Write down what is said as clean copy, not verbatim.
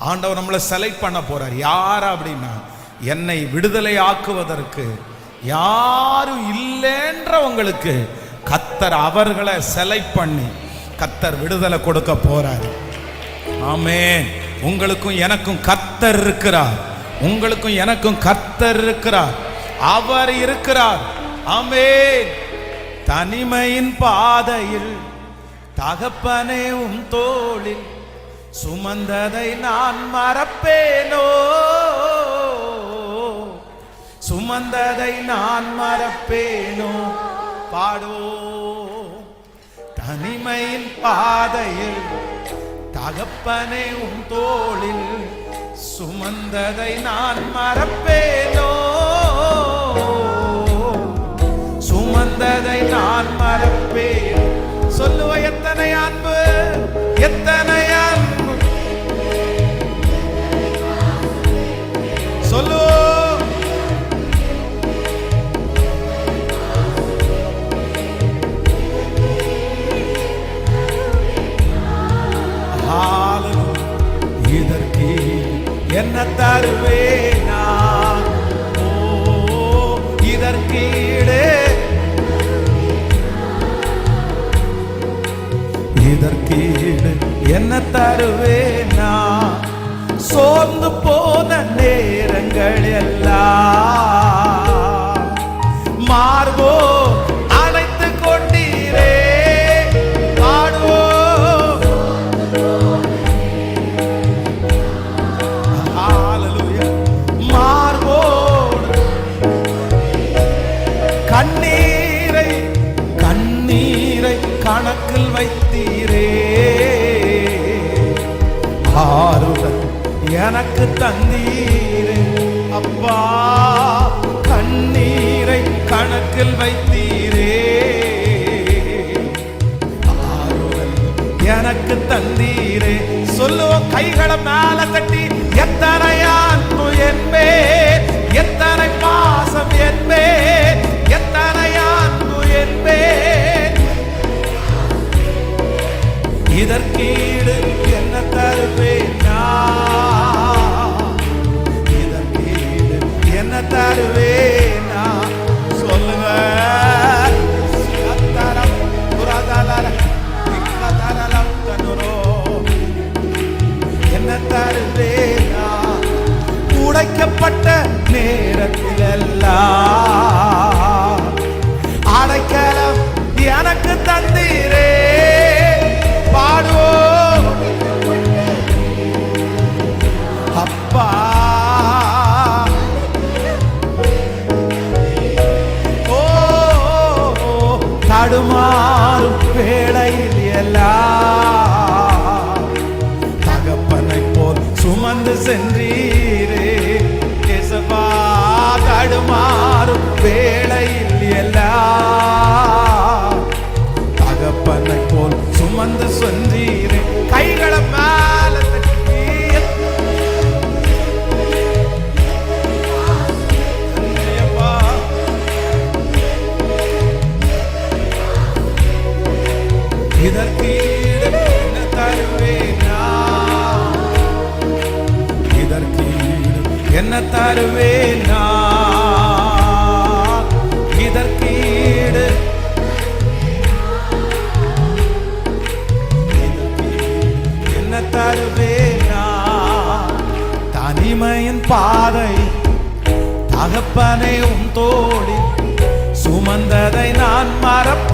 ஆண்டவர் நம்மளை செலக்ட் பண்ண போறார். யார் அப்படின்னா, என்னை விடுதலை ஆக்குவதற்கு யாரும் இல்லைன்றவங்களுக்கு கர்த்தர் அவர்களை செலக்ட் பண்ணி கர்த்தர் விடுதலை கொடுக்க போறார். ஆமென். உங்களுக்கும் எனக்கும் கர்த்தர் இருக்கிறார். உங்களுக்கும் எனக்கும் கர்த்தர் இருக்கிறார். அவர் இருக்கிறார். ஆமென். தனிமையின் பாதையில் தகப்பனே உம் தோளில் சுமந்ததை நான் மறப்பேனோ, சுமந்ததை நான் மறப்பேனோ. பாடோ. தனிமையின் பாதையில் தகப்பனே உம் தோளில் சுமந்ததை நான் மறப்பேனோ, சுமந்ததை நான் மறப்பேன். சொல்லுவ எத்தனை அன்பு, எத்தனை அன்பு. சொல்லு. இதற்கு என்ன தருவேனா, ஓ இதற்கீடு, இதற்கீடு என்ன தருவேனா. சோர்ந்து போன நேரங்கள் எல்லாம் மார்போ அழைத்து கொண்டீரே. பாடுவோ. கண்ணீரை கண்ணீரை கணக்கில் வைத்தீரே. ஆறுதல் எனக்கு தந்தீரே. அப்பா கண்ணீரை கணக்கில் வைத்தீரே. ஆறுதல் எனக்கு தந்தீரே. சொல்லுவோம் கைகளை மேல தட்டி, எத்தனை அன்பு என்பே, எத்தனை பாசம் என்பே, எத்தனை அன்பு என்பே. இதற்கீடு என்ன தருவேனா, இதற்கீடு என்ன தருவேனா. சொல்லுங்க. என்ன தருவேனா. உடைக்கப்பட்ட நேரத்தில் எல்லாம் அடைக்கலம் எனக்கு தந்தீரே. பாடுவோம். அப்பா ஓ தடுமாறும் வேளையில் எல்லாம் தகப்பனை போல் சுமந்து சென்றீரே. இயேசுவா தடுமாறும் வேளையில் எல்லாம் தகப்பனை போல் சுமந்து சென்றீரே. கைகளை மேல தட்டி, இதற்கீடு என்ன தருவேனா, இதற்கீடு என்ன தருவேனா. இதற்கீடு என்ன தருவேனா. தனிமையின் பாதை தகப்பனை உம் தோளில் சுமந்ததை நான் மறப்பேன்.